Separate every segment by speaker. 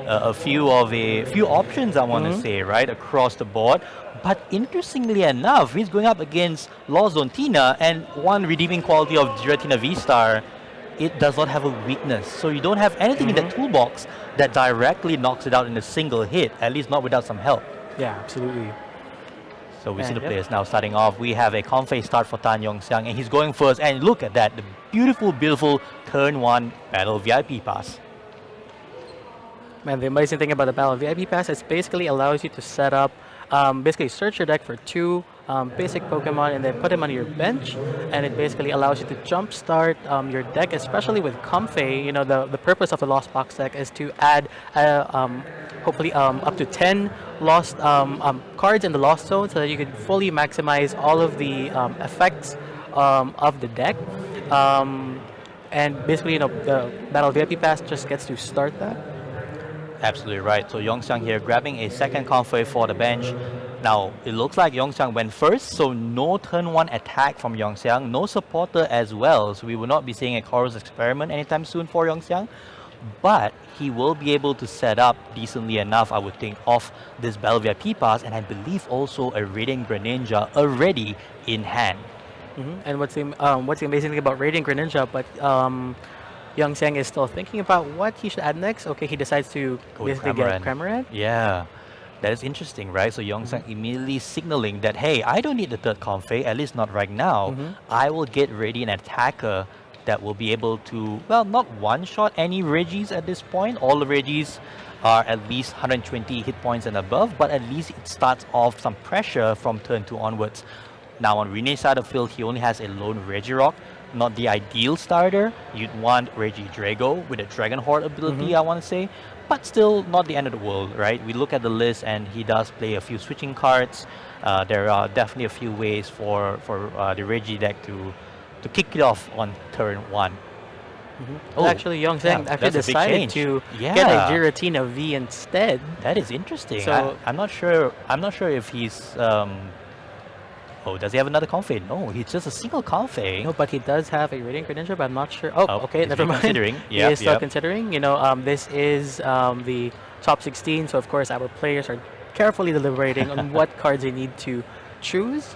Speaker 1: a few options, I want to say, right, across the board. But interestingly enough, he's going up against LOR Zontina, and one redeeming quality of Giratina VSTAR, it does not have a weakness. So you don't have anything in that toolbox that directly knocks it out in a single hit, at least not without some help.
Speaker 2: Yeah, absolutely.
Speaker 1: So we see the players now starting off. We have a Comfey start for Tan Yongxiang, and he's going first. And look at that, the beautiful, beautiful turn 1 battle VIP pass.
Speaker 2: Man, the amazing thing about the Battle VIP Pass is basically allows you to set up, basically search your deck for 2 basic Pokemon and then put them on your bench, and it basically allows you to jumpstart your deck, especially with Comfey. You know, the purpose of the Lost Box deck is to add, hopefully, up to 10 lost cards in the Lost Zone so that you can fully maximize all of the effects of the deck. And basically, you know, the Battle VIP Pass just gets to start that.
Speaker 1: Absolutely right. So Yongxiang here grabbing a second Comfey for the bench. Now, it looks like Yongxiang went first, so no turn 1 attack from Yongxiang, no supporter as well, so we will not be seeing a Chorus Experiment anytime soon for Yongxiang. But he will be able to set up decently enough, I would think, off this Battle VIP pass, and I believe also a Radiant Greninja already in hand.
Speaker 2: And what's the amazing thing about Radiant Greninja, but Yongxiang is still thinking about what he should add next. Okay, he decides to basically get Cramorant.
Speaker 1: Yeah, that is interesting, right? So Yongxiang immediately signaling that, hey, I don't need the third Comfey, at least not right now. I will get ready an attacker that will be able to, well, not one-shot any Regis at this point. All the Regis are at least 120 hit points and above, but at least it starts off some pressure from turn 2 onwards. Now on Rene's side of the field, he only has a lone Regirock. Not the ideal starter. You'd want Regidrago with a Dragon Horde ability, I want to say, but still not the end of the world, right? We look at the list and he does play a few switching cards. There are definitely a few ways for the Regi deck to kick it off on turn 1.
Speaker 2: Oh, actually, Yongxiang actually decided to get a Giratina V instead.
Speaker 1: That is interesting.
Speaker 2: So
Speaker 1: I'm not sure. I'm not sure if he's. Oh, does he have another Comfey? No, he's just a single Comfey.
Speaker 2: No, but he does have a Radiant Greninja, but I'm not sure. Oh, okay, never mind.
Speaker 1: Considering.
Speaker 2: He is still considering. You know, this is the top 16, so of course our players are carefully deliberating on what cards they need to choose.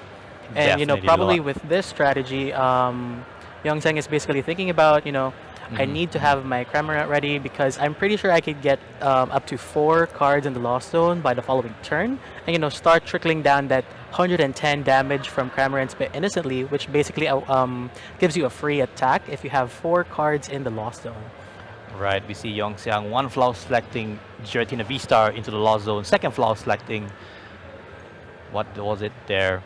Speaker 2: And you know, probably with this strategy, Yongxiang is basically thinking about, you know, I need to have my Cramorant ready because I'm pretty sure I could get up to 4 cards in the Lost Zone by the following turn, and you know, start trickling down that 110 damage from Cramorant Spit innocently, which basically gives you a free attack if you have 4 cards in the Lost Zone.
Speaker 1: Right, we see Yongxiang one flower selecting Giratina VSTAR into the Lost Zone, second flower selecting, what was it there?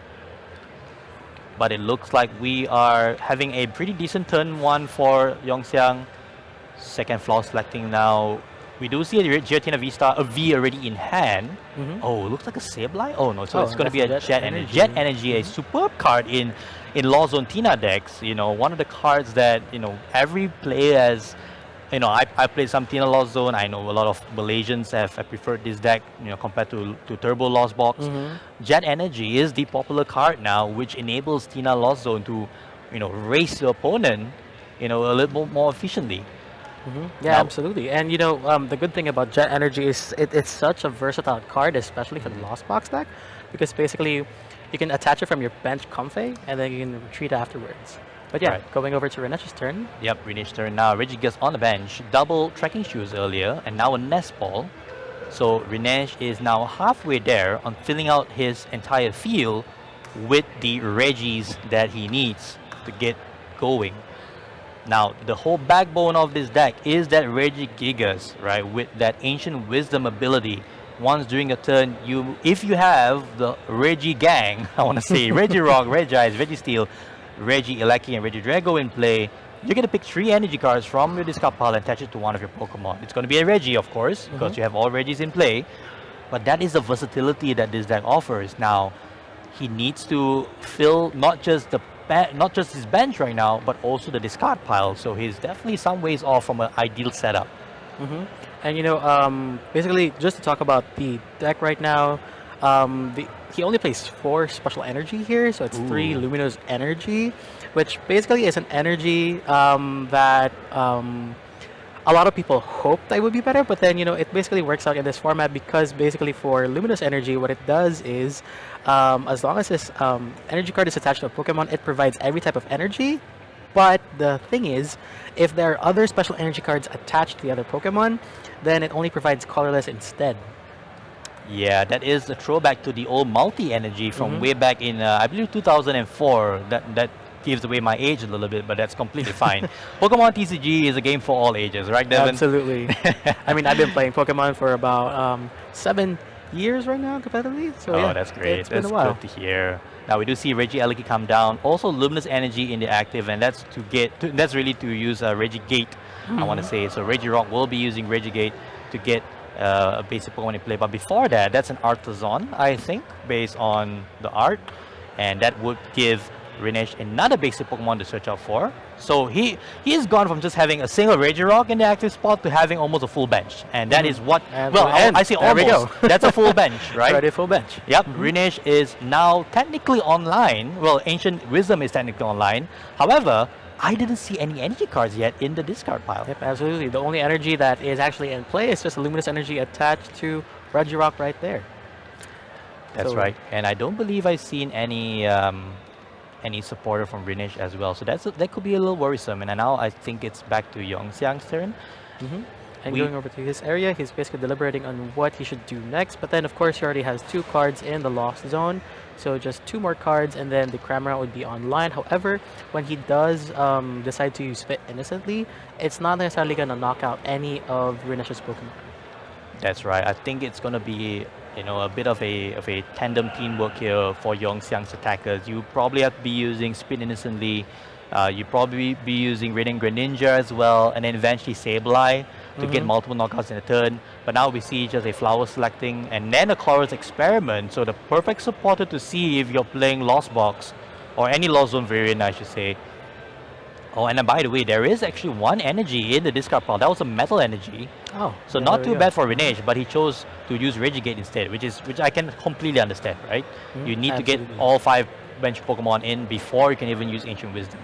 Speaker 1: But it looks like we are having a pretty decent turn 1 for Yongxiang. Second flower selecting now. We do see a Giratina VSTAR, a V already in hand. Oh, it looks like a Sableye. Oh no, so it's going to be a Jet Energy. Jet Energy, a superb card in LOR Zontina decks. You know, one of the cards that, you know, every player has. You know, I played some Tina Lost Zone. I know a lot of Malaysians have preferred this deck, you know, compared to Turbo Lost Box. Jet Energy is the popular card now, which enables Tina Lost Zone to, you know, race your opponent, you know, a little more efficiently.
Speaker 2: Yeah, now, absolutely. And you know, the good thing about Jet Energy is it's such a versatile card, especially for the Lost Box deck, because basically you can attach it from your bench Comfey, and then you can retreat afterwards. But yeah, going over to Rene's turn. Yep,
Speaker 1: Rene's turn now. Regigigas on the bench. Double Trekking Shoes earlier, and now a Nest Ball. So Renesh is now halfway there on filling out his entire field with the Regis that he needs to get going. Now, the whole backbone of this deck is that Regigigas, right, with that Ancient Wisdom ability. Once during a turn, if you have the Regi gang, I want to say Regirock, Regice, Registeel, Regieleki and Regidrago in play, you're going to pick 3 energy cards from your discard pile and attach it to one of your Pokemon. It's going to be a Regi, of course, because you have all Regis in play. But that is the versatility that this deck offers. Now, he needs to fill not just his bench right now, but also the discard pile. So he's definitely some ways off from an ideal setup.
Speaker 2: And you know, basically, just to talk about the deck right now, he only plays 4 special energy here, so it's 3 Luminous Energy, which basically is an energy that a lot of people hoped I would be better, but then, you know, it basically works out in this format because basically for Luminous Energy, what it does is, as long as this energy card is attached to a Pokemon, it provides every type of energy. But the thing is, if there are other special energy cards attached to the other Pokemon, then it only provides colorless instead.
Speaker 1: Yeah, that is a throwback to the old multi-energy from way back in, I believe, 2004. That gives away my age a little bit, but that's completely fine. Pokemon TCG is a game for all ages, right, Devin?
Speaker 2: Absolutely. I mean, I've been playing Pokemon for about 7 years right now, competitively. So yeah,
Speaker 1: that's great.
Speaker 2: It's been
Speaker 1: That's
Speaker 2: a while.
Speaker 1: good to hear. Now we do see Regieleki come down. Also, Luminous Energy in the active, and that's that's really to use Regigate. I want to say so. Regirock will be using Regigate to get a basic Pokemon in play. But before that, that's an Artazon, I think, based on the art, and that would give Renesh another basic Pokemon to search out for. So he has gone from just having a single Regirock in the active spot to having almost a full bench, and that is what.
Speaker 2: And
Speaker 1: well,
Speaker 2: and
Speaker 1: I say
Speaker 2: there we
Speaker 1: almost.
Speaker 2: go.
Speaker 1: That's a full bench, right?
Speaker 2: Already full bench.
Speaker 1: Yep, Renesh is now technically online. Well, Ancient Wisdom is technically online. However, I didn't see any energy cards yet in the discard pile.
Speaker 2: Yep, absolutely. The only energy that is actually in play is just Luminous Energy attached to Regirock right there.
Speaker 1: That's right. And I don't believe I've seen any supporter from Renesh as well. So that could be a little worrisome. And now I think it's back to Yongxiang's turn.
Speaker 2: And going over to his area, he's basically deliberating on what he should do next. But then, of course, he already has 2 cards in the Lost Zone. So just 2 more cards, and then the Cramorant would be online. However, when he does decide to use Spit Innocently, it's not necessarily going to knock out any of Renesh's Pokemon.
Speaker 1: That's right. I think it's going to be, you know, a bit of a tandem teamwork here for Yongxiang's attackers. You probably have to be using Spit Innocently. You probably be using Radiant Greninja as well, and then eventually Sableye to get multiple knockouts in a turn. But now we see just a flower selecting and then a Chorus Experiment. So the perfect supporter to see if you're playing Lost Box or any Lost Zone variant, I should say. Oh, and then by the way, there is actually 1 energy in the discard pile. That was a Metal Energy.
Speaker 2: Oh,
Speaker 1: so
Speaker 2: yeah,
Speaker 1: not too bad for Renesh, but he chose to use Regigate instead, which I can completely understand, right? You need to get all 5 bench Pokemon in before you can even use Ancient Wisdom.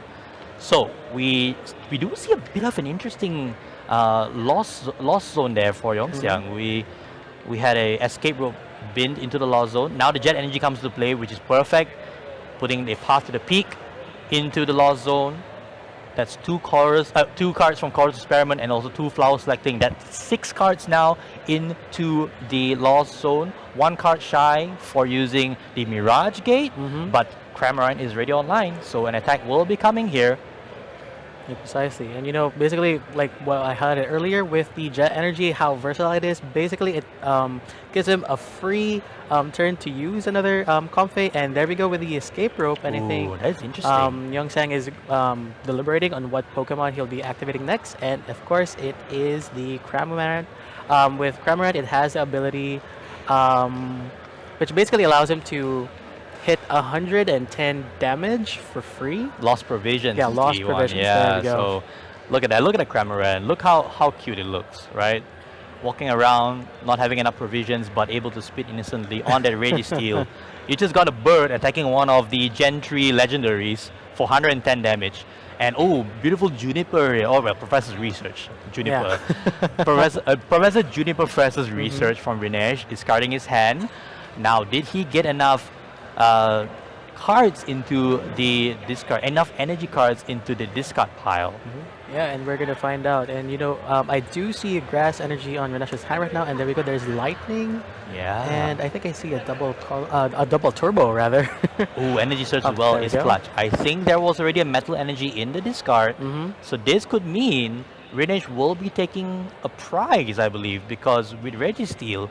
Speaker 1: So we do see a bit of an interesting lost zone there for Yongxiang. We had a escape rope binned into the lost zone. Now the Jet Energy comes to play, which is perfect, putting a path to the peak into the lost zone. That's 2 cards from Chorus Experiment and also 2 flower selecting. That's 6 cards now into the lost zone. 1 card shy for using the Mirage Gate, but Cramorant is already online, so an attack will be coming here.
Speaker 2: Yeah, precisely. And you know, basically, like what I highlighted earlier with the Jet Energy, how versatile it is. Basically, it gives him a free turn to use another Comfey, and there we go with the escape rope. And I think
Speaker 1: that's interesting.
Speaker 2: Yongxiang is deliberating on what Pokemon he'll be activating next, and of course, it is the Cramorant. With Cramorant, it has the ability, which basically allows him to hit 110 damage for free.
Speaker 1: Lost Provisions.
Speaker 2: Yeah, Lost Provisions.
Speaker 1: Yeah,
Speaker 2: there we go.
Speaker 1: so look at that. Look at the Cramorant. Look how cute it looks, right? Walking around, not having enough provisions, but able to spit innocently on that Registeel. You just got a bird attacking one of the Gen 3 legendaries for 110 damage. And oh, beautiful Juniper. Oh, well, Professor's research. Juniper. Yeah. Professor Juniper Professor's research from Renesh, discarding his hand. Now, did he get enough cards into the discard, enough energy cards into the discard pile?
Speaker 2: Yeah, and we're gonna find out. And you know, I do see a grass energy on Renesh's hand right now, and there we go. There's lightning.
Speaker 1: Yeah.
Speaker 2: And I think I see a double turbo rather.
Speaker 1: Oh, energy search as well is clutch. I think there was already a metal energy in the discard, so this could mean Renesh will be taking a prize, I believe, because with Registeel,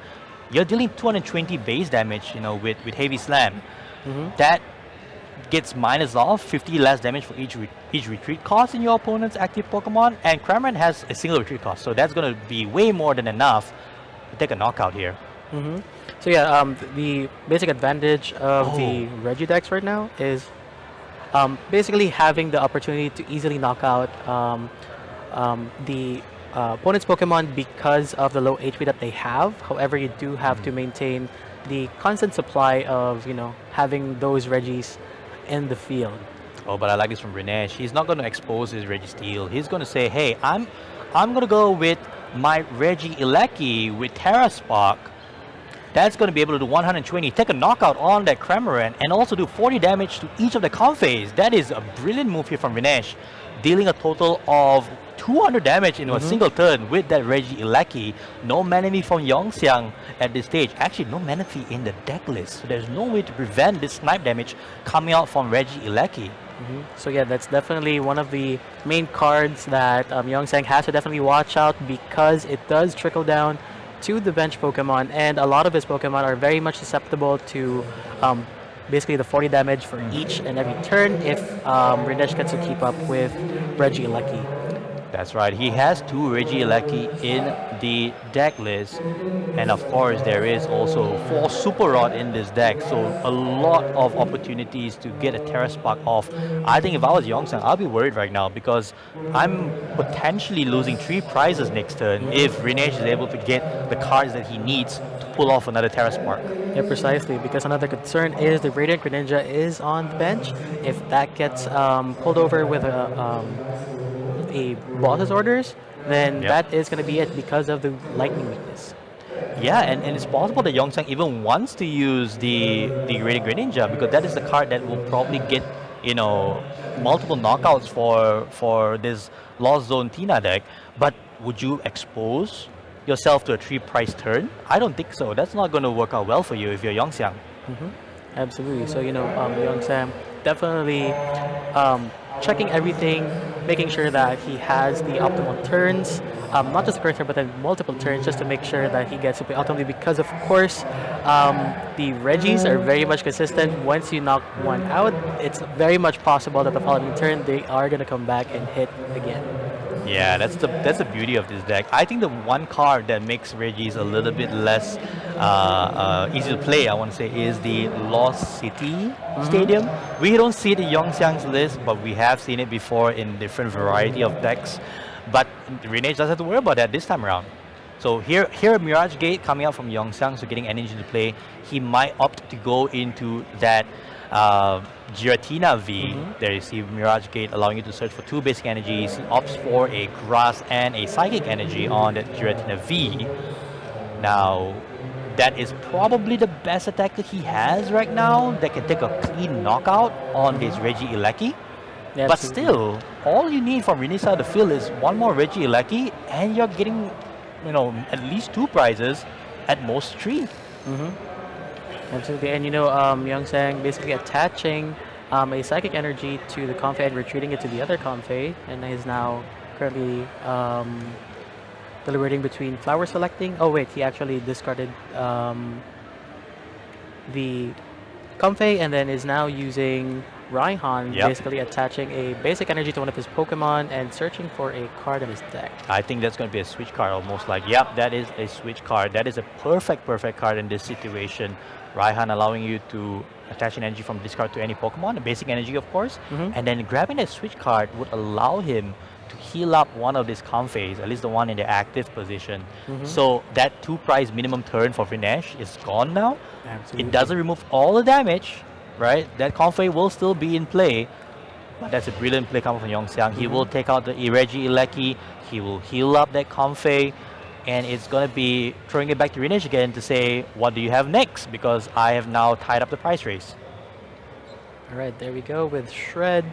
Speaker 1: you're dealing 220 base damage, you know, with Heavy Slam. That gets minus off 50 less damage for each retreat cost in your opponent's active Pokemon, and Cramorant has a single retreat cost, so that's going to be way more than enough to take a knockout here.
Speaker 2: So yeah, the basic advantage of the Regidex right now is basically having the opportunity to easily knock out the opponent's Pokemon because of the low HP that they have. However, you do have to maintain the constant supply of, you know, having those Regis in the field.
Speaker 1: Oh, but I like this from Renesh. He's not going to expose his Registeel. He's going to say, hey, I'm I'm going to go with my Regieleki with Terra Spark. That's going to be able to do 120, take a knockout on that Cramorant, and also do 40 damage to each of the Comfeys. That is a brilliant move here from Renesh, dealing a total of 200 damage in a single turn with that Regieleki. No Manaphy from Yongxiang at this stage. Actually, no Manaphy in the deck list, so there's no way to prevent this snipe damage coming out from Regieleki.
Speaker 2: So yeah, that's definitely one of the main cards that Yongxiang has to definitely watch out, because it does trickle down to the bench Pokemon, and a lot of his Pokemon are very much susceptible to basically the 40 damage for each and every turn if Renesh gets to keep up with Regieleki.
Speaker 1: That's right, he has 2 Regieleki in the deck list, and of course there is also 4 Super Rod in this deck, so a lot of opportunities to get a Terra Spark off. I think if I was Yongxiang, I'll be worried right now, because I'm potentially losing 3 prizes next turn if Renesh is able to get the cards that he needs to pull off another Terra Spark.
Speaker 2: Yeah, precisely, because another concern is the Radiant Greninja is on the bench. If that gets pulled over with a boss's orders, then that is going to be it because of the lightning weakness.
Speaker 1: Yeah, and it's possible that Yongxiang even wants to use the Radiant Greninja, because that is the card that will probably get, you know, multiple knockouts for this Lost Zone Tina deck. But would you expose yourself to a 3 price turn? I don't think so. That's not going to work out well for you if you're Yongxiang.
Speaker 2: Absolutely. So, you know, Yongxiang definitely checking everything, making sure that he has the optimal turns, not just the current turn, but then multiple turns, just to make sure that he gets to play optimally, because of course the Regis are very much consistent. Once you knock one out, it's very much possible that the following turn they are going to come back and hit again.
Speaker 1: Yeah, that's the beauty of this deck. I think the one card that makes Regis a little bit less easy to play, I want to say, is the Lost City Stadium. We don't see it in Yongxiang's list, but we have seen it before in different variety of decks. But Renesh doesn't have to worry about that this time around. So here Mirage Gate coming out from Yongxiang, so getting energy to play. He might opt to go into that Giratina V. There you see Mirage Gate allowing you to search for 2 basic energies. He opts for a Grass and a Psychic energy on that Giratina V. Now, that is probably the best attack that he has right now that can take a clean knockout on this Regieleki.
Speaker 2: Yeah,
Speaker 1: but still, all you need from Renesh side of the field is 1 more Regieleki, and you're getting, you know, at least 2 prizes, at most 3.
Speaker 2: Absolutely, and you know, Yongxiang basically attaching a Psychic energy to the Comfey and retreating it to the other Comfey, and is now currently deliberating between Flower Selecting. Oh wait, he actually discarded the Comfey, and then is now using Raihan, basically attaching a basic energy to one of his Pokemon and searching for a card in his deck.
Speaker 1: I think that's going to be a switch card, almost like, yep, that is a switch card. That is a perfect card in this situation. Raihan allowing you to attach an energy from discard to any Pokemon, a basic energy of course, and then grabbing that switch card would allow him to heal up one of these Comfeys, at least the one in the active position. So that 2 prize minimum turn for Renesh is gone now. Absolutely. It doesn't remove all the damage, right? That Comfey will still be in play, but that's a brilliant play coming from Yongxiang. He will take out the Regieleki, he will heal up that Comfey, and it's going to be throwing it back to Renesh again to say, what do you have next? Because I have now tied up the price race.
Speaker 2: Alright, there we go with Shred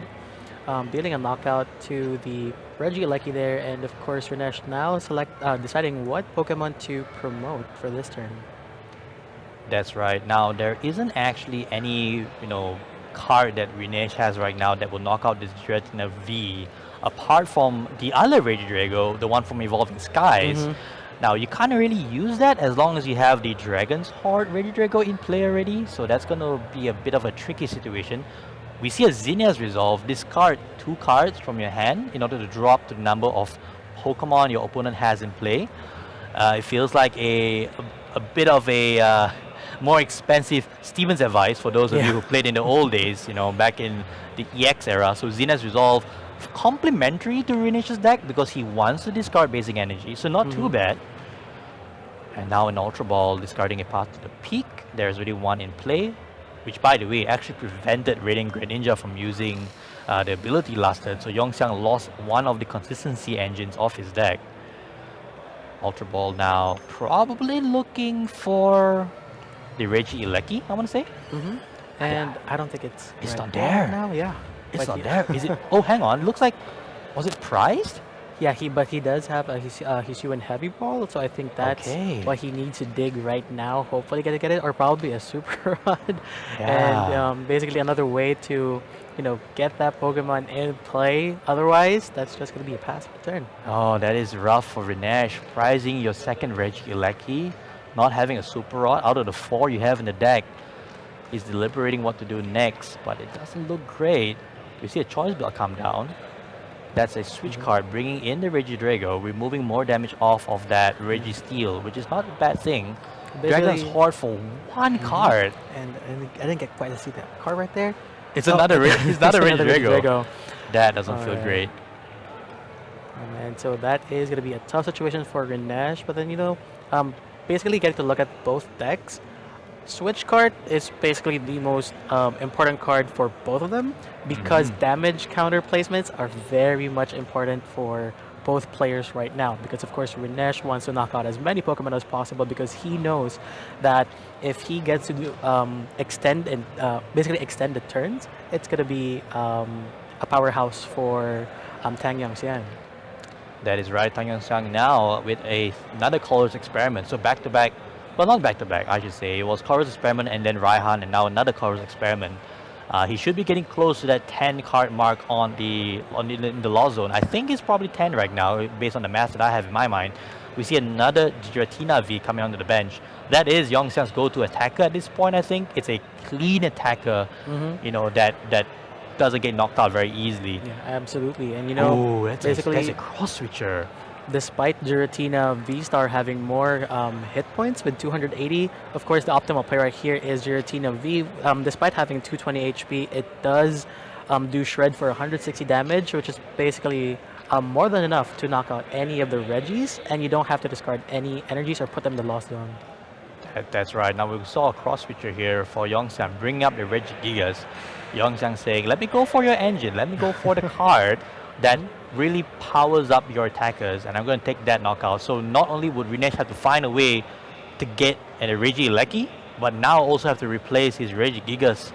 Speaker 2: dealing a knockout to the Regieleki there, and of course Renesh now deciding what Pokemon to promote for this turn.
Speaker 1: That's right. Now there isn't actually any, you know, card that Renesh has right now that will knock out this Giratina V, apart from the other Regidrago, the one from Evolving Skies. Now you can't really use that as long as you have the Dragon's Horde Regidrago in play already, so that's going to be a bit of a tricky situation. We see a Zinnia's Resolve. Discard 2 cards from your hand in order to drop to the number of Pokemon your opponent has in play. It feels like a bit of a more expensive Steven's Advice for those of you who played in the old days, you know, back in the EX era. So Zinnia's Resolve, complementary to Renesh's deck because he wants to discard basic energy, so not too bad. And now an Ultra Ball discarding a path to the Peak. There's already 1 in play, which by the way actually prevented Radiant Greninja from using the ability last turn. So Yongxiang lost one of the consistency engines of his deck. Ultra Ball now probably looking for the Regieleki, I want to say.
Speaker 2: And I don't think it's
Speaker 1: It's
Speaker 2: right
Speaker 1: not there.
Speaker 2: now. Yeah,
Speaker 1: It's
Speaker 2: but
Speaker 1: not there. Is it? Oh, hang on. Looks like, was it prized?
Speaker 2: Yeah, he does have a Hisuian heavy ball, so I think that's
Speaker 1: Okay.
Speaker 2: what he needs to dig right now. Hopefully, get it, or probably a super rod,
Speaker 1: Yeah.
Speaker 2: and basically another way to get that Pokemon in play. Otherwise, that's just gonna be a pass turn.
Speaker 1: Oh, that is rough for Renesh. Prizing your second Regieleki, not having a super rod out of the 4 you have in the deck. He's deliberating what to do next, but it doesn't look great. You see a choice belt come down. That's a switch card, bringing in the Regidrago, removing more damage off of that Registeel, which is not a bad thing. Dragon's Horde for 1 card.
Speaker 2: And I didn't get quite to see that card right there.
Speaker 1: It's another it's not a Regidrago. That doesn't feel
Speaker 2: Alright.
Speaker 1: great.
Speaker 2: And so that is going to be a tough situation for Renesh, but then basically getting to look at both decks. Switch card is basically the most important card for both of them because damage counter placements are very much important for both players right now, because of course Renesh wants to knock out as many Pokemon as possible because he knows that if he gets to do, extend basically extend the turns, it's going to be a powerhouse for Tang Yangxian.
Speaker 1: That is right, Tang Yangxiang now with another Colors Experiment. So back-to-back, well, not back-to-back, I should say. It was Colors Experiment and then Raihan, and now another Colors Experiment. He should be getting close to that 10 card mark in the law zone. I think it's probably 10 right now, based on the math that I have in my mind. We see another Giratina V coming onto the bench. That is Yangxiang's go-to attacker at this point, I think. It's a clean attacker, that doesn't get knocked out very easily.
Speaker 2: Yeah, absolutely. And
Speaker 1: basically that's a cross switcher.
Speaker 2: Despite Giratina VSTAR having more hit points with 280, of course the optimal play right here is Giratina V. Despite having 220 HP, it does do Shred for 160 damage, which is basically more than enough to knock out any of the Regis, and you don't have to discard any energies or put them in the lost zone.
Speaker 1: That's right. Now we saw a cross switcher here for Yangxiang, bringing up the Regigigas. Yangxiang saying, let me go for your engine, let me go for the card that really powers up your attackers, and I'm going to take that knockout. So not only would Renesh have to find a way to get a Regieleki, but now also have to replace his Regigigas.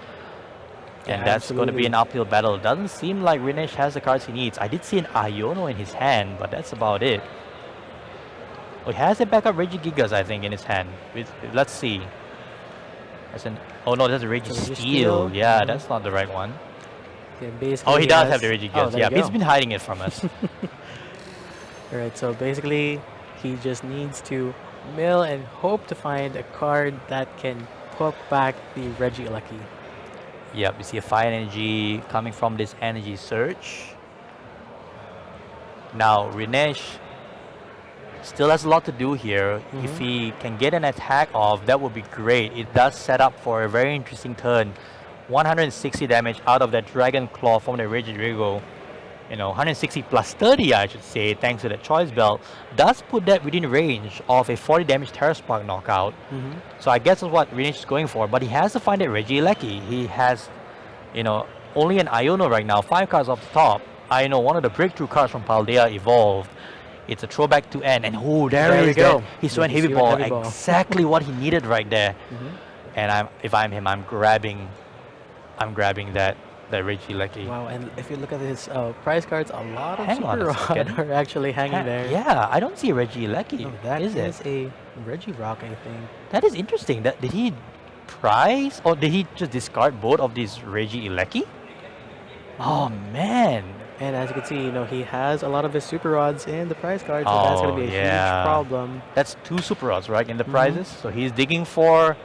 Speaker 1: And that's going to be an uphill battle. It doesn't seem like Renesh has the cards he needs. I did see an Iono in his hand, but that's about it. Oh, he has a backup Regigigas, I think, in his hand. Let's see. Oh no, that's a Registeel. Yeah, that's not the right one.
Speaker 2: Yeah,
Speaker 1: oh, he does have the Regigigas. Yeah, he's been hiding it from us.
Speaker 2: Alright, so basically, he just needs to mill and hope to find a card that can put back the Regieleki.
Speaker 1: Yep, you see a Fire Energy coming from this Energy Search. Now, Renesh still has a lot to do here. If he can get an attack off, that would be great. It does set up for a very interesting turn. 160 damage out of that Dragon Claw from the Regidrago. 160 plus 30, I should say, thanks to that Choice Belt, does put that within range of a 40 damage Terra Spark knockout. So I guess that's what Renesh is going for, but he has to find that Regieleki. He has, only an Iono right now, 5 cards off the top. Iono, one of the breakthrough cards from Paldea evolved. It's a throwback to end, and there we go. Hisuian heavy ball, exactly what he needed right there. And if I'm him, I'm grabbing that Regieleki.
Speaker 2: Wow, and if you look at his prize cards, a lot of Super Rod are actually hanging there.
Speaker 1: Yeah, I don't see a Regieleki.
Speaker 2: No, that is a Regirock, I think.
Speaker 1: That is interesting. Did he prize, or did he just discard both of these Regieleki? Oh man.
Speaker 2: And as you can see, he has a lot of his Super Rods in the prize card, so that's going to be a huge problem.
Speaker 1: That's 2 Super Rods, right, in the prizes? So he's digging for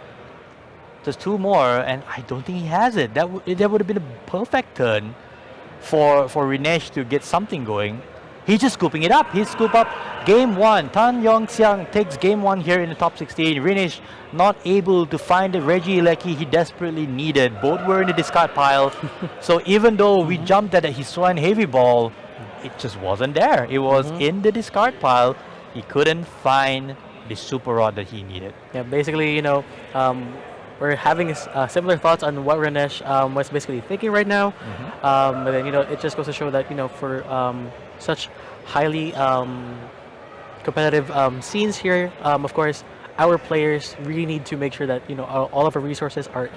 Speaker 1: just 2 more, and I don't think he has it. That would have been a perfect turn for Renesh to get something going. He's just scooping it up. He scoop up game 1. Tan Yangxiang takes game 1 here in the top 16. Renesh not able to find the Regieleki he desperately needed. Both were in the discard pile. So even though we jumped at a Hisuian heavy ball, it just wasn't there. It was in the discard pile. He couldn't find the Super Rod that he needed.
Speaker 2: Yeah, basically, we're having similar thoughts on what Renesh was basically thinking right now. But then, it just goes to show that, for such highly competitive scenes here. Of course, our players really need to make sure that all of our resources are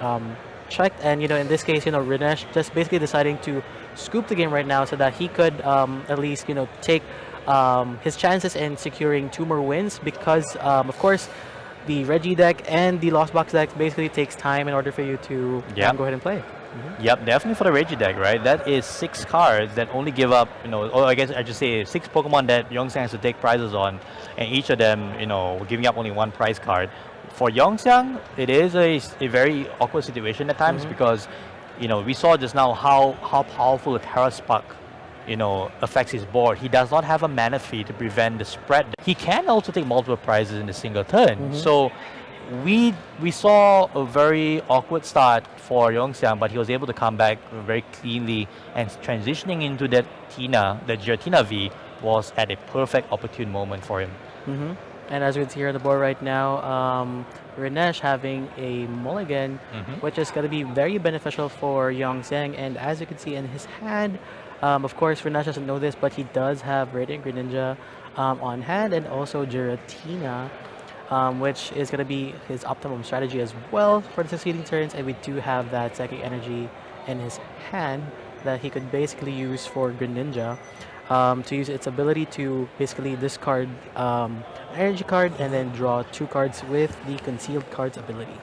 Speaker 2: checked, and in this case, Rinesh just basically deciding to scoop the game right now so that he could at least take his chances in securing 2 more wins, because of course the Regi deck and the Lost Box deck basically takes time in order for you to go ahead and play.
Speaker 1: Yep, definitely for the Regi deck, right? That is 6 cards that only give up, or I guess I just say 6 Pokemon that Yongxiang has to take prizes on, and each of them, giving up only 1 prize card. For Yongxiang, it is a very awkward situation at times because, we saw just now how powerful a Terra Spark, affects his board. He does not have a mana fee to prevent the spread. He can also take multiple prizes in a single turn. So we saw a very awkward start for Yongxiang, but he was able to come back very cleanly, and transitioning into that Giratina V was at a perfect opportune moment for him.
Speaker 2: And as we can see here on the board right now, Rinesh having a mulligan, which is going to be very beneficial for Yongxiang. And as you can see in his hand, of course, Rinesh doesn't know this, but he does have Radiant Greninja on hand, and also Giratina, which is going to be his optimum strategy as well for the succeeding turns. And we do have that Psychic Energy in his hand that he could basically use for Greninja, to use its ability to basically discard energy card and then draw 2 cards with the Concealed Cards ability.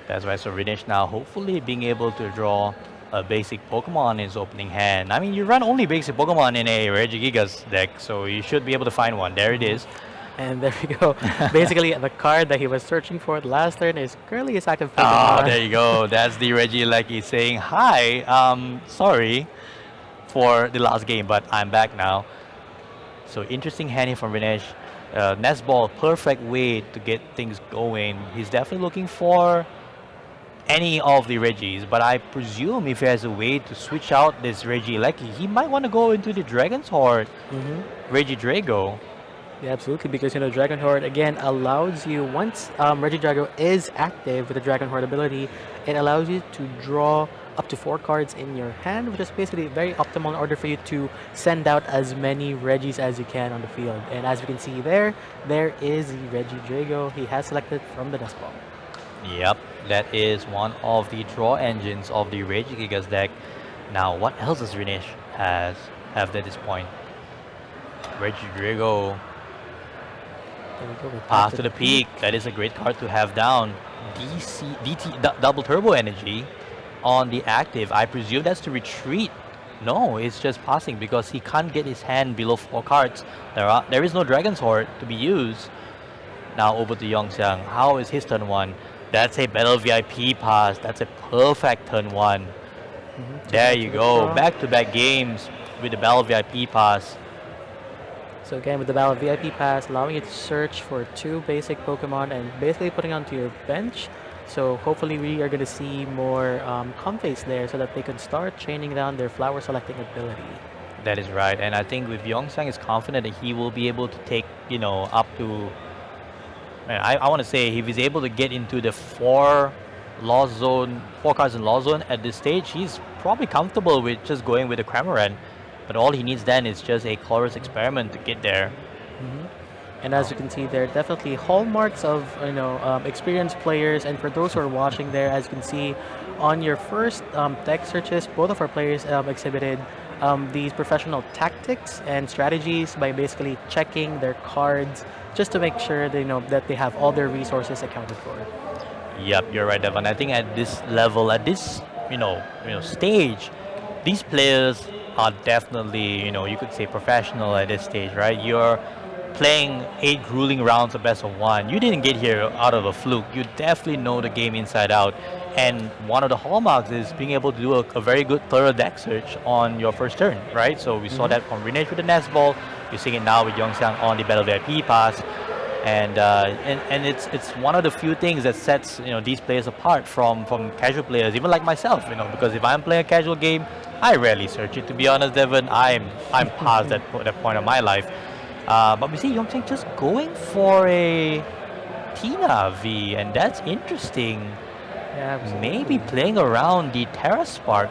Speaker 1: That's right, so Rinesh now hopefully being able to draw a basic Pokemon in his opening hand. I mean, you run only basic Pokemon in a Regigigas deck, so you should be able to find one. There it is.
Speaker 2: And there we go. Basically, the card that he was searching for the last turn is currently his active Pokemon.
Speaker 1: Oh, there you go. That's the Regieleki saying, hi, sorry for the last game, but I'm back now. So interesting hand here from Rinesh. Nest Ball, perfect way to get things going. He's definitely looking for any of the Regis, but I presume if he has a way to switch out this Regieleki, he might want to go into the Dragon's Horde, Regidrago.
Speaker 2: Yeah, absolutely, because Dragon Horde again allows you, once Regidrago is active with the Dragon Horde ability, it allows you to draw up to 4 cards in your hand, which is basically very optimal in order for you to send out as many Regis as you can on the field. And as you can see there is the Regidrago he has selected from the Nest Ball.
Speaker 1: Yep, that is one of the draw engines of the Regigigas deck. Now, what else does Rinesh have at this point? Regidrago. Path to the Peak. That is a great card to have down. Double Turbo Energy on the active. I presume that's to retreat. No, it's just passing because he can't get his hand below 4 cards. There is no Dragon's Horde to be used. Now over to Yongxiang. How is his turn 1? That's a Battle VIP pass. That's a perfect turn 1. There you go. Back-to-back games with the Battle VIP pass.
Speaker 2: So again, with the Battle VIP pass, allowing you to search for 2 basic Pokemon and basically putting onto your bench. So hopefully we are going to see more Comfeys there so that they could start chaining down their flower selecting ability.
Speaker 1: That is right, and I think with Yongxiang is confident that he will be able to take, up to, I want to say if he's able to get into the 4 cards in Lost Zone at this stage, he's probably comfortable with just going with the Cramorant. But all he needs then is just a Colorless Experiment to get there.
Speaker 2: And as you can see there, definitely hallmarks of experienced players. And for those who are watching there, as you can see on your first deck searches, both of our players exhibited these professional tactics and strategies by basically checking their cards just to make sure they know that they have all their resources accounted for.
Speaker 1: Yep, you're right, Evan. I think at this level, at this stage, these players are definitely, you could say professional at this stage, right? You're playing 8 grueling rounds of best of 1. You didn't get here out of a fluke. You definitely know the game inside out. And one of the hallmarks is being able to do a very good thorough deck search on your first turn, right? So we saw that from Rinesh with the Nest Ball. You're seeing it now with Yongxiang on the Battle VIP pass. And it's one of the few things that sets these players apart from casual players, even like myself, because if I'm playing a casual game, I rarely search it. To be honest, Devon, I'm past that point of my life. But we see Yongxiang just going for a Tina V, and that's interesting.
Speaker 2: Yeah,
Speaker 1: maybe playing around the Terra Spark.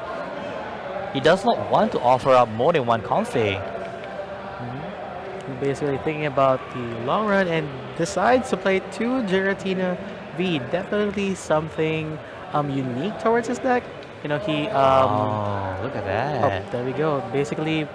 Speaker 1: He does not want to offer up more than 1 Comfey.
Speaker 2: basically thinking about the long run and decides to play 2 Giratina V. Definitely something unique towards his deck. You know, he
Speaker 1: oh, look at that.
Speaker 2: oh, there we go. Basically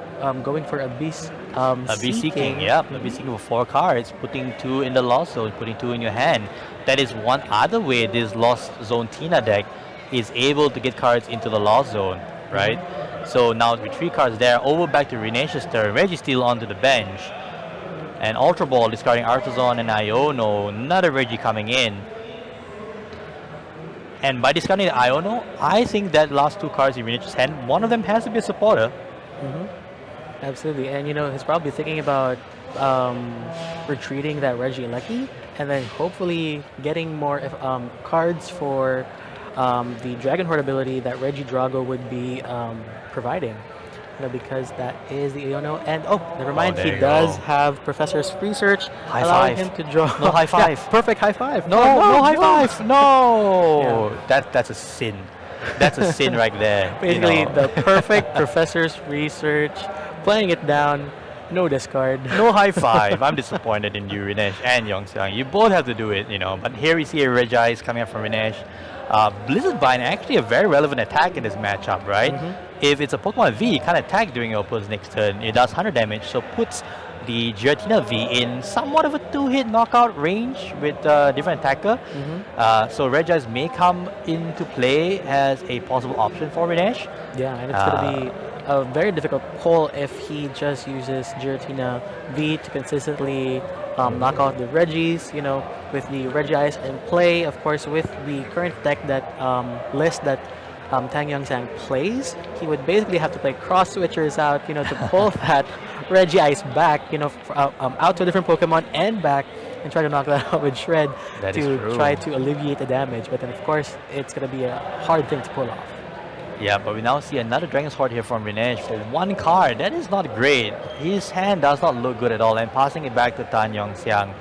Speaker 2: going for a beast
Speaker 1: A beast seeking, yep. A beast seeking for 4 cards, putting 2 in the lost zone, putting 2 in your hand. That is one other way this lost zone Tina deck is able to get cards into the lost zone, right? So now with 3 cards there, over back to Renes's turn. Registeel onto the bench. And Ultra Ball discarding Artazon and Iono. Another Regi coming in. And by discarding the Iono, I think that last 2 cards in Renes's hand, one of them has to be a supporter.
Speaker 2: Absolutely, and you know, he's probably thinking about retreating that Regieleki and then hopefully getting more cards for the Dragon Horde ability that Regidrago would be providing. You know, because that is the Iono. And oh, never mind, he does have Professor's Research, allowing him to draw.
Speaker 1: No high five.
Speaker 2: Yeah, perfect high five.
Speaker 1: No, no high five. No. Yeah. That's a sin. That's a sin right there.
Speaker 2: Basically, the perfect Professor's Research, playing it down, no discard.
Speaker 1: No high five. I'm disappointed in you, Renesh and Yongxiang. You both have to do it, you know. But here we see a Regis coming up from Renesh. Blizzard Bind actually a very relevant attack in this matchup, right? If it's a Pokemon V, it can attack during your opponent's next turn. It does 100 damage, so puts the Giratina V in somewhat of a 2-hit knockout range with different attacker. So Regis may come into play as a possible option for Renesh.
Speaker 2: Yeah, and it's going to be a very difficult pull if he just uses Giratina V to consistently knock out the Regis, you know, with the Regis in play. Of course, with the current deck that list that Tang Yongxiang plays, he would basically have to play cross switchers out, you know, to pull that Regis back, you know, out to a different Pokemon and back, and try to knock that out with Shred to try to alleviate the damage. But then, of course, it's going to be a hard thing to pull off.
Speaker 1: Yeah, but we now see another Dragon's Horde here from Renesh for 1 card. That is not great. His hand does not look good at all. And passing it back to Tan Yongxiang,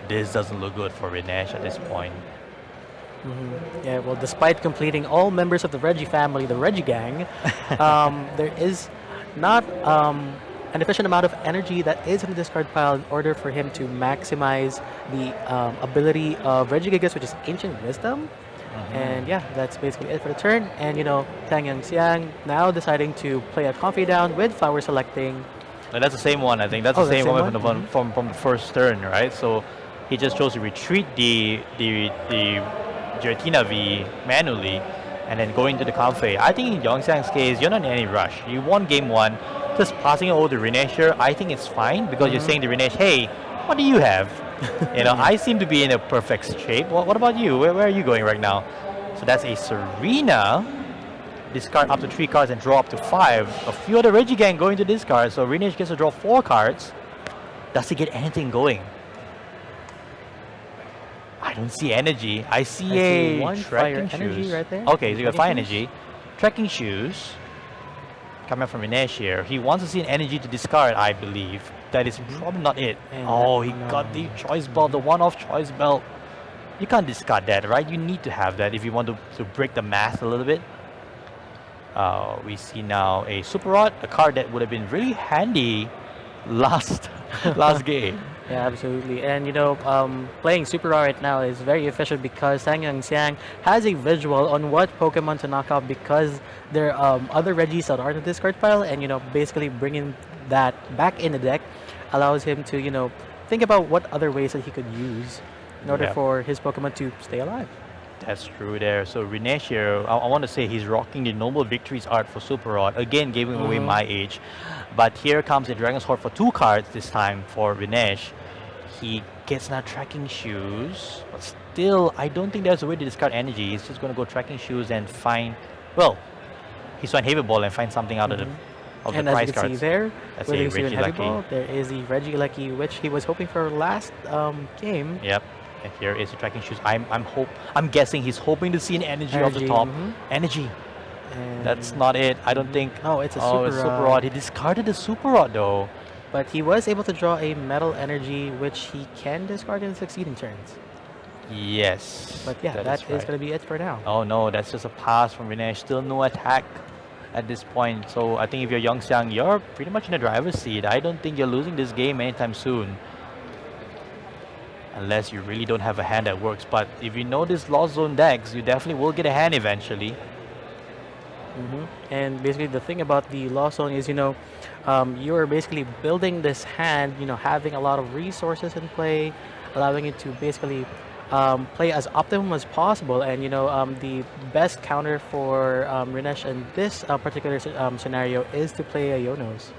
Speaker 1: this doesn't look good for Renesh at this point.
Speaker 2: Yeah, well, despite completing all members of the Regi family, the Regi gang, there is not an efficient amount of energy that is in the discard pile in order for him to maximize the ability of Regigigas, which is Ancient Wisdom. And yeah, that's basically it for the turn. And you know, Tang Yongxiang now deciding to play a Comfey down with Flower Selecting.
Speaker 1: And that's the same one, I think. That's the same one from the first turn, right? So he just chose to retreat the Giratina V manually and then go into the Comfey. I think in Yongxiang's case, you're not in any rush. You won game 1, just passing it over to Renesh here, I think it's fine because you're saying to Renesh, hey, what do you have? You know, I seem to be in a perfect shape. What about you? Where are you going right now? So that's a Serena. Discard up to 3 cards and draw up to 5. A few other Regigang going to discard, so Renesh gets to draw 4 cards. Does he get anything going? I don't see energy. I see
Speaker 2: one
Speaker 1: Trekking
Speaker 2: Fire Energy
Speaker 1: Shoes.
Speaker 2: right there.
Speaker 1: Okay, so you got Fire Energy. Trekking Shoes. Coming up from Renesh here. He wants to see an energy to discard, I believe. That is probably not it. And he got the Choice Belt, the one-off Choice Belt. You can't discard that, right? You need to have that if you want to break the math a little bit. We see now a Super Rod, a card that would have been really handy last game.
Speaker 2: Yeah, absolutely. And you know, playing Super Rod right now is very efficient because Tang Yongxiang has a visual on what Pokemon to knock out because there are other Regis that are in the discard pile, and you know, basically bringing that back in the deck allows him to, you know, think about what other ways that he could use in order for his Pokemon to stay alive.
Speaker 1: That's true there. So Renesh here, I want to say he's rocking the Noble Victories art for Super Rod. Again, giving away my age. But here comes the Dragon's Horde for 2 cards this time for Renesh. He gets now Trekking Shoes. But still, I don't think there's a way to discard energy. He's just going to go Trekking Shoes and find... Well, he's going Heavy Ball and find something out of the price cards.
Speaker 2: And as you can see there,
Speaker 1: that's
Speaker 2: with
Speaker 1: a
Speaker 2: the Heavy Ball, there is the Regieleki, which he was hoping for last game.
Speaker 1: Yep. And here is the Trekking Shoes. I'm guessing he's hoping to see an energy off the top. Energy. And that's not it. I don't think.
Speaker 2: Oh, it's a
Speaker 1: Super Rod. He discarded the Super Rod though.
Speaker 2: But he was able to draw a Metal Energy, which he can discard in succeeding turns.
Speaker 1: Yes.
Speaker 2: But yeah, that is going to be it for now.
Speaker 1: Oh no, that's just a pass from Renesh. Still no attack. at this point. So I think if you're Yongxiang, you're pretty much in the driver's seat. I don't think you're losing this game anytime soon. Unless you really don't have a hand that works. But if you know this Lost Zone decks, you definitely will get a hand eventually.
Speaker 2: And basically the thing about the Lost Zone is, you're basically building this hand, having a lot of resources in play, allowing it to basically play as optimum as possible. And the best counter for Rinesh in this particular scenario is to play Ionos.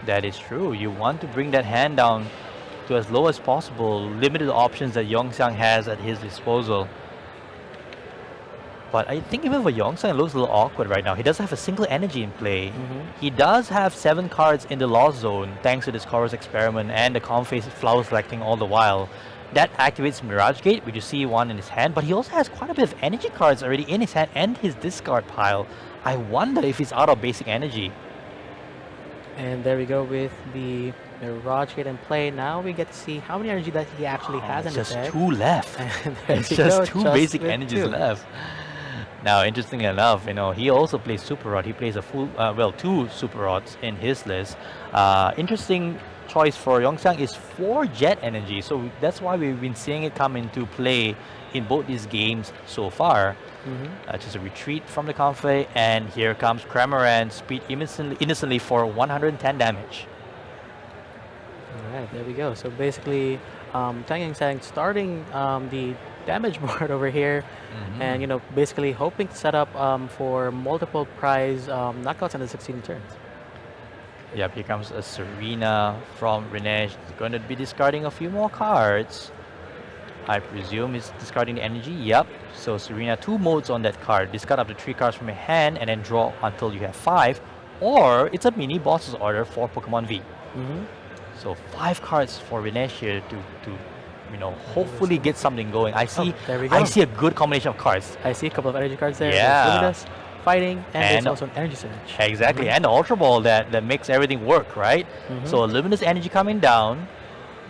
Speaker 1: That is true. You want to bring that hand down to as low as possible, limited options that Yongxiang has at his disposal. But I think even for Yongxiang, it looks a little awkward right now. He doesn't have a single energy in play. He does have 7 cards in the Lost Zone, thanks to this Chorus Experiment and the Comfey Flower Selecting all the while. That activates Mirage Gate, which you see one in his hand, but he also has quite a bit of energy cards already in his hand and his discard pile. I wonder if he's out of basic energy.
Speaker 2: And there we go with the Mirage Gate in play. Now we get to see how many energy that he actually has in his deck.
Speaker 1: Just 2 left. It's just 2 basic energies left. Now, interestingly enough, he also plays Super Rod. He plays a full, 2 Super Rods in his list. Interesting choice for Yongxiang is 4 Jet Energy. So that's why we've been seeing it come into play in both these games so far. Just a retreat from the Comfey, and here comes Cramorant, speed innocently for 110 damage.
Speaker 2: Alright, there we go. So basically, Tang Yongxiang starting the damage board over here, and basically hoping to set up for multiple prize knockouts in the 16 turns.
Speaker 1: Yep, here comes a Serena from Rinesh. He's going to be discarding a few more cards. I presume he's discarding the energy. Yep. So Serena, 2 modes on that card. Discard up to 3 cards from your hand and then draw until you have 5. Or it's a mini boss's order for Pokemon V. So 5 cards for Rinesh here to hopefully get something going. I see.
Speaker 2: There we go.
Speaker 1: I see a good combination of cards.
Speaker 2: I see a couple of energy cards there.
Speaker 1: Yeah.
Speaker 2: Luminous, fighting, and there's also an energy search.
Speaker 1: Exactly, and the Ultra Ball that makes everything work, right? So a Luminous Energy coming down,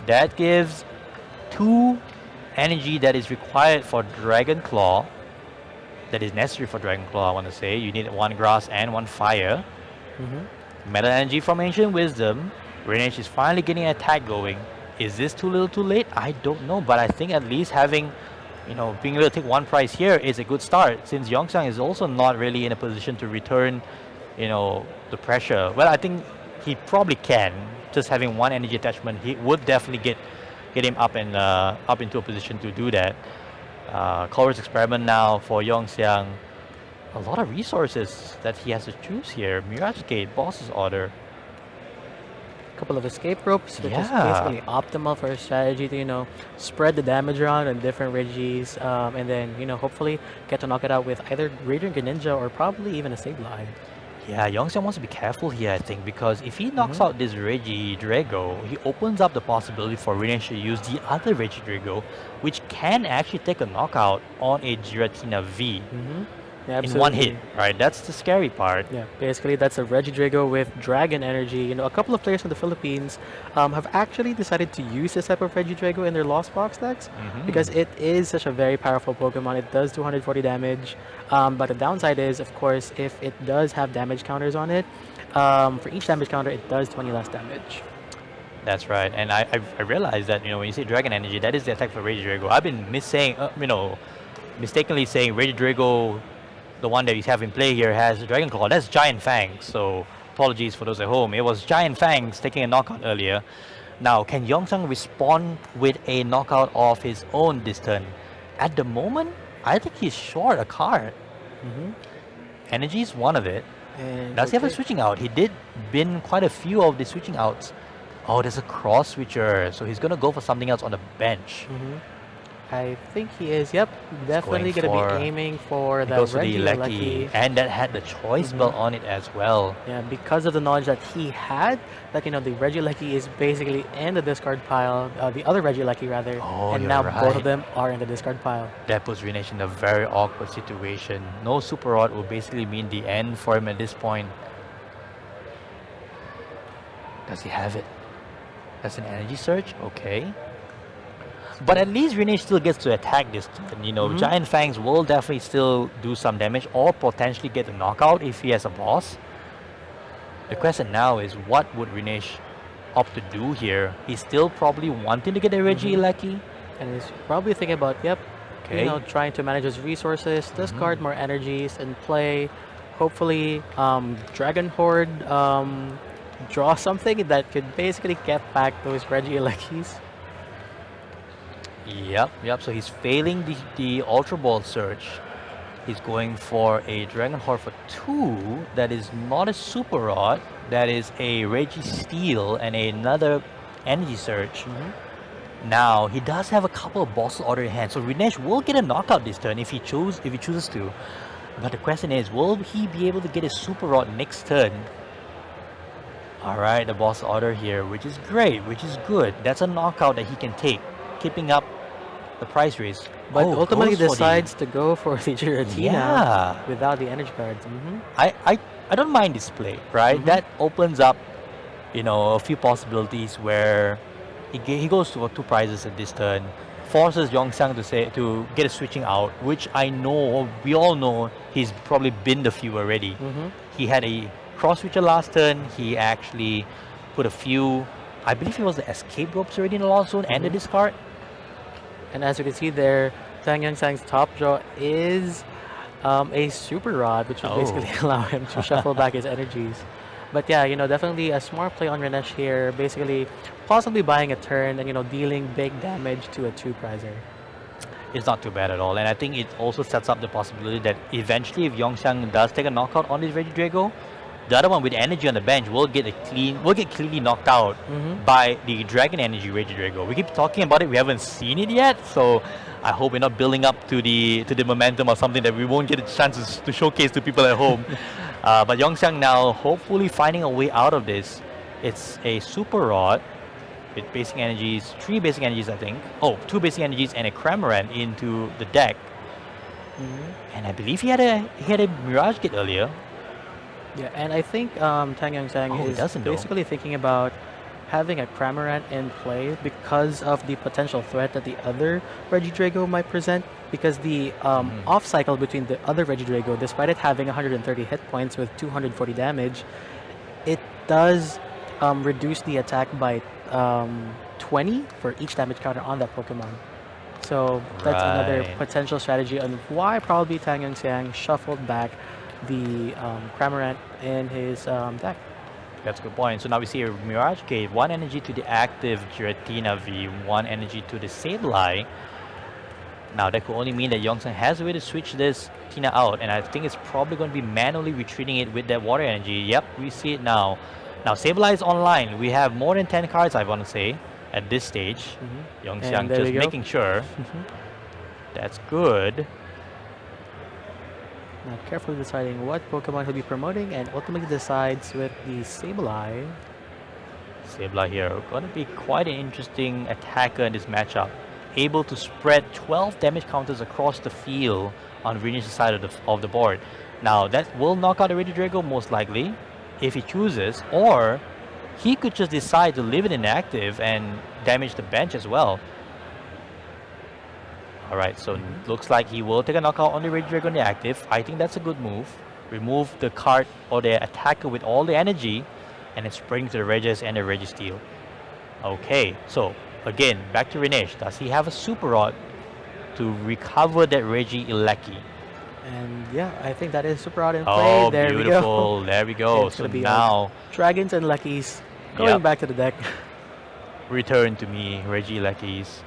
Speaker 1: that gives 2 energy that is required for Dragon Claw, that is necessary for Dragon Claw, I want to say. You need 1 Grass and 1 Fire. Metal Energy from Ancient Wisdom. Rinesh is finally getting an attack going. Is this too little too late? I don't know, but I think at least having, being able to take 1 prize here is a good start, since Yongxiang is also not really in a position to return, the pressure. Well, I think he probably can. Just having 1 energy attachment, he would definitely get him up and up into a position to do that. Chorus Experiment now for Yongxiang. A lot of resources that he has to choose here. Mirage Gate, Boss's Order.
Speaker 2: Couple of escape ropes, which is basically optimal for a strategy to spread the damage around on different Regis, and then hopefully get to knock it out with either Radiant Greninja or probably even a Sableye.
Speaker 1: Yeah, Yongxiang wants to be careful here, I think, because if he knocks out this Regidrago, he opens up the possibility for Rinesh to use the other Regidrago, which can actually take a knockout on a Giratina V.
Speaker 2: Yeah,
Speaker 1: in 1 hit, right? That's the scary part.
Speaker 2: Yeah, basically that's a Regidrago with Dragon Energy. A couple of players from the Philippines have actually decided to use this type of Regidrago in their Lost Box decks because it is such a very powerful Pokemon. It does 240 damage, but the downside is, of course, if it does have damage counters on it, for each damage counter, it does 20 less damage.
Speaker 1: That's right, and I realized that when you say Dragon Energy, that is the attack for Regidrago. I've been mistakenly saying Regidrago, the one that we have in play here, has Dragon Claw. That's Giant Fangs, so apologies for those at home. It was Giant Fangs taking a knockout earlier. Now, can Yongxiang respond with a knockout of his own this turn? At the moment, I think he's short a card. Energy is one of it. And does he have a switching out? He did bin quite a few of the switching outs. Oh, there's a cross switcher, so he's going to go for something else on the bench.
Speaker 2: I think he is. Yep, definitely going to be aiming for the Regieleki,
Speaker 1: and that had the choice belt on it as well.
Speaker 2: Yeah, because of the knowledge that he had, that the Regieleki is basically in the discard pile, the other Regieleki rather, and now both of them are in the discard pile.
Speaker 1: That puts Rinesh in a very awkward situation. No Super Rod will basically mean the end for him at this point. Does he have it? That's an energy search? Okay. But at least Renesh still gets to attack this turn. You know, Giant Fangs will definitely still do some damage or potentially get a knockout if he has a boss. The question now is, what would Renesh opt to do here? He's still probably wanting to get a Regieleki.
Speaker 2: And he's probably thinking about, yep, you know, trying to manage his resources, discard more energies, and play, hopefully, Dragon Horde, draw something that could basically get back those Regielekis.
Speaker 1: Yep. So he's failing the Ultra Ball search. He's going for a Dragon Horde for 2 that is not a Super Rod. That is a Registeel and another Energy Search. Now he does have a couple of bosses order in hand, so Renesh will get a knockout this turn if he chooses to. But the question is, will he be able to get a Super Rod next turn? Alright, the boss order here, which is great, which is good. That's a knockout that he can take, keeping up the price raise.
Speaker 2: But ultimately decides to go for the Giratina without the energy cards.
Speaker 1: I don't mind this play, right? That opens up, you know, a few possibilities where he goes to 2 prizes at this turn, forces Yongxiang to get a switching out, which I know, we all know, he's probably binned a few already. He had a cross switcher last turn. He actually put a few, I believe it was the escape ropes already in the lost zone and the discard.
Speaker 2: And as you can see there, Tang Yongxiang's top draw is a Super Rod, which will basically allow him to shuffle back his energies. But yeah, you know, definitely a smart play on Renesh here, basically possibly buying a turn and, you know, dealing big damage to a 2-prizer.
Speaker 1: It's not too bad at all, and I think it also sets up the possibility that eventually if Yongxiang does take a knockout on this Regidrago, the other one with energy on the bench will get cleanly knocked out by the Dragon Energy Regidrago. We keep talking about it, we haven't seen it yet, so I hope we're not building up to the momentum or something that we won't get a chance to showcase to people at home. But Yongxiang now hopefully finding a way out of this. It's a Super Rod with basic energies, 3 basic energies I think. 2 basic energies and a Cramorant into the deck. And I believe he had a Mirage Gate earlier.
Speaker 2: Yeah, and I think Tang Yongxiang is basically thinking about having a Cramorant in play because of the potential threat that the other Regidrago might present. Because the off cycle between the other Regidrago, despite it having 130 hit points with 240 damage, it does reduce the attack by 20 for each damage counter on that Pokemon. So that's another potential strategy on why probably Tang Yongxiang shuffled back the Cramorant in his deck.
Speaker 1: That's a good point. So now we see a Mirage Gate, 1 energy to the active Giratina V, 1 energy to the Sableye. Now that could only mean that Yongxiang has a way to switch this Tina out, and I think it's probably going to be manually retreating it with that water energy. Yep, we see it now. Now Sableye is online. We have more than 10 cards, I want to say, at this stage. Yongxiang just making sure. That's good.
Speaker 2: Now carefully deciding what Pokemon he'll be promoting, and ultimately decides with the Sableye.
Speaker 1: Sableye here, going to be quite an interesting attacker in this matchup. Able to spread 12 damage counters across the field on Renesh's side of the board. Now that will knock out the Regidrago most likely, if he chooses, or he could just decide to leave it inactive and damage the bench as well. Alright, so looks like he will take a knockout on the Regidrago on the active. I think that's a good move. Remove the card or the attacker with all the energy, and then spring to the Regis and the Registeel. Okay, so again, back to Renesh. Does he have a Super Rod to recover that Regieleki?
Speaker 2: And yeah, I think that is Super Rod in play.
Speaker 1: Oh,
Speaker 2: there
Speaker 1: beautiful.
Speaker 2: We go.
Speaker 1: There we go. So now
Speaker 2: Dragons and Lekis going back to the deck.
Speaker 1: Return to me, Regielekis.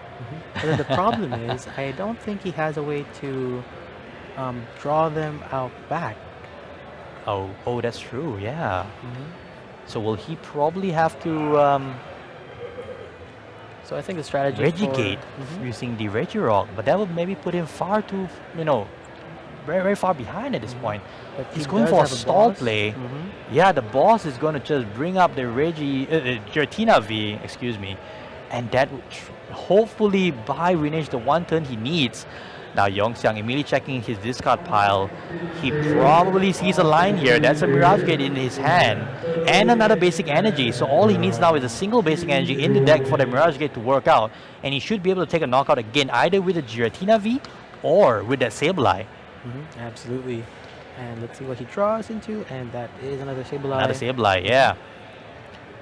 Speaker 2: But then the problem is, I don't think he has a way to draw them out back.
Speaker 1: Oh, that's true. Yeah. So will he probably have to?
Speaker 2: So I think the strategy
Speaker 1: Regigate using the Regirock, but that would maybe put him far too, very, very far behind at this point.
Speaker 2: But
Speaker 1: he's going for a stall play. Yeah, the boss is going to just bring up the Giratina V, excuse me, and that would hopefully buy Renesh the 1 turn he needs. Now Yongxiang immediately checking his discard pile. He probably sees a line here. That's a Mirage Gate in his hand. And another basic energy. So all he needs now is a single basic energy in the deck for the Mirage Gate to work out. And he should be able to take a knockout again, either with the Giratina V or with that Sableye.
Speaker 2: Absolutely. And let's see what he draws into. And that is another Sableye.
Speaker 1: Another Sableye, yeah.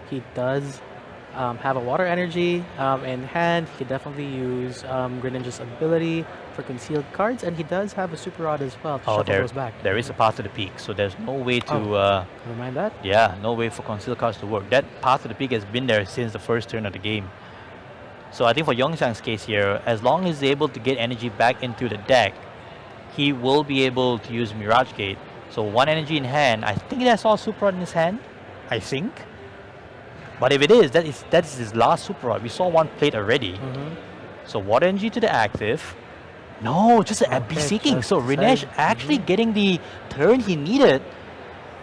Speaker 2: He does have a water energy in hand. He could definitely use Greninja's ability for concealed cards, and he does have a Super Rod as well to shuffle those back.
Speaker 1: There is a path to the peak, so there's no way to...
Speaker 2: never mind that.
Speaker 1: Yeah, no way for concealed cards to work. That path to the peak has been there since the first turn of the game. So I think for Yongxiang's case here, as long as he's able to get energy back into the deck, he will be able to use Mirage Gate. So one energy in hand. I think that's all Super Rod in his hand. I think. But if it is, that is his last Super Rod. We saw one played already. So water energy to the active. No, just an Abyss Seeking. So Renesh actually getting the turn he needed.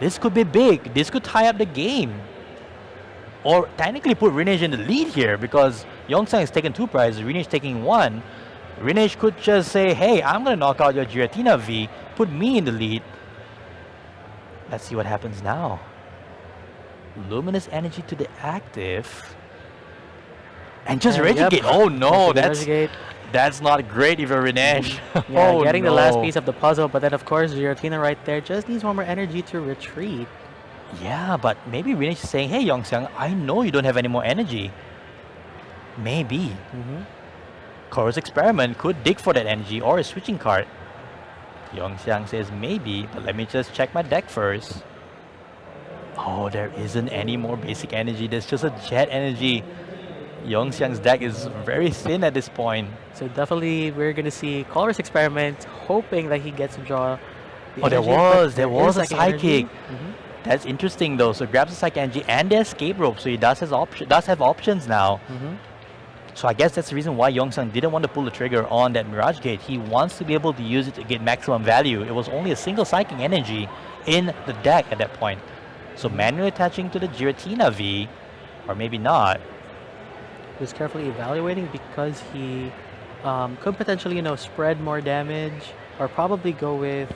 Speaker 1: This could be big. This could tie up the game. Or technically put Renesh in the lead here, because Yongxiang is taking 2 prizes, Renesh taking 1. Renesh could just say, hey, I'm going to knock out your Giratina V, put me in the lead. Let's see what happens now. Luminous Energy to the active. And just Regigate. Oh no, that's not great if you're Renesh.
Speaker 2: Yeah, getting the last piece of the puzzle, but then of course Giratina right there just needs one more energy to retreat.
Speaker 1: Yeah, but maybe Renesh is saying, hey Yongxiang, I know you don't have any more energy. Maybe. Chorus Experiment could dig for that energy or a switching card. Yongxiang says maybe, but let me just check my deck first. Oh, there isn't any more basic energy. There's just a jet energy. Yongxiang's deck is very thin at this point.
Speaker 2: So definitely we're going to see Chorus Experiment, hoping that he gets to draw the
Speaker 1: energy. There was a Psychic. That's interesting though. So grabs a Psychic energy and the Escape Rope. So he does have options now. So I guess that's the reason why Yongxiang didn't want to pull the trigger on that Mirage Gate. He wants to be able to use it to get maximum value. It was only a single Psychic energy in the deck at that point. So manually attaching to the Giratina V, or maybe not.
Speaker 2: He was carefully evaluating because he could potentially, spread more damage, or probably go with,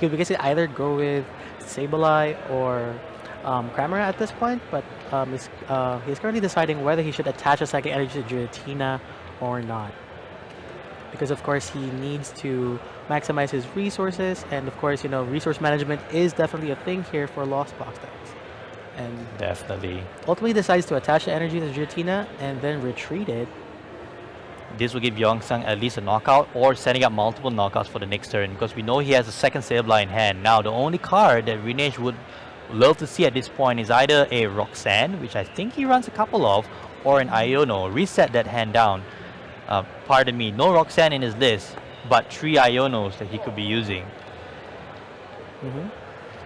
Speaker 2: he would basically either go with Sableye or Cramorant at this point, but he's currently deciding whether he should attach a second energy to Giratina or not. Because of course he needs to maximize his resources, and of course, resource management is definitely a thing here for Lost Box decks. And
Speaker 1: definitely.
Speaker 2: Ultimately decides to attach the energy to Giratina and then retreat it.
Speaker 1: This will give Yongxiang at least a knockout, or setting up multiple knockouts for the next turn, because we know he has a second Sableye in hand. Now the only card that Renesh would love to see at this point is either a Roxanne, which I think he runs a couple of, or an Iono. Reset that hand down. Pardon me, no Roxanne in his list, but 3 Ionos that he could be using.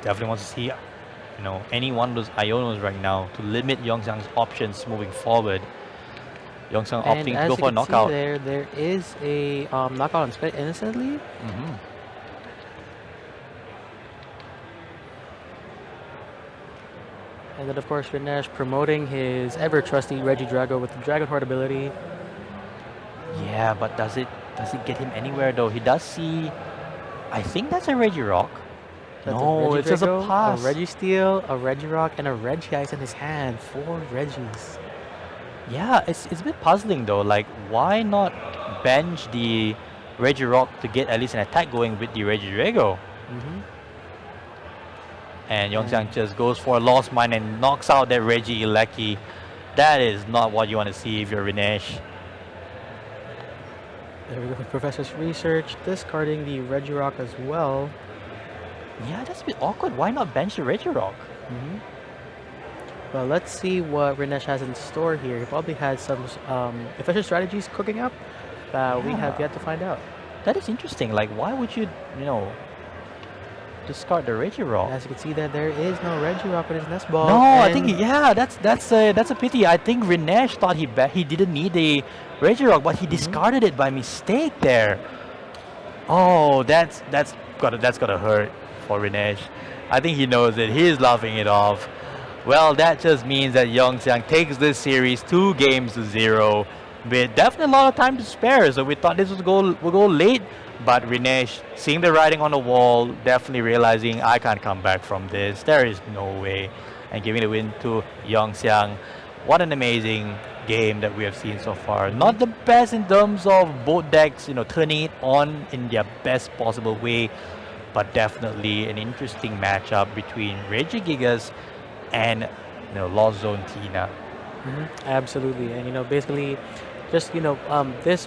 Speaker 1: Definitely wants to see, any one of those Ionos right now to limit Yongxiang's options moving forward. Yongxiang opting to go for a knockout.
Speaker 2: There is a knockout on Spit instantly. And then of course Renesh promoting his ever trusty Regidrago with the Dragon Horde ability.
Speaker 1: Yeah, but does it get him anywhere though? He does see, I think that's a Regirock. No, it's just a pass.
Speaker 2: A Registeel, a Regirock, and a Regice in his hand. 4 Regis.
Speaker 1: Yeah, it's a bit puzzling though. Like, why not bench the Regirock to get at least an attack going with the Regidrago? And Yongxiang just goes for a Lost Mine and knocks out that Regieleki. That is not what you want to see if you're Renesh.
Speaker 2: There we go, Professor's Research, discarding the Regirock as well.
Speaker 1: Yeah, that's a bit awkward. Why not bench the Regirock?
Speaker 2: Well, let's see what Renesh has in store here. He probably has some efficient strategies cooking up that we have yet to find out.
Speaker 1: That is interesting. Like, why would you, discard the Regirock?
Speaker 2: As you can see, that there is no Regirock with his Nest Ball.
Speaker 1: No, I think that's a pity. I think Renesh thought he didn't need the Regirock, but he discarded it by mistake there. Oh, that's gotta hurt for Renesh. I think he knows it. He is laughing it off. Well, that just means that Yongxiang takes this series 2 games to 0. with definitely a lot of time to spare. So we thought this would go late, but Rinesh, seeing the writing on the wall, definitely realizing I can't come back from this. There is no way, and giving the win to Yongxiang. What an amazing game that we have seen so far. Not the best in terms of both decks, turning it on in their best possible way, but definitely an interesting matchup between Regigigas and Lost Zone Tina.
Speaker 2: Absolutely, and basically, just this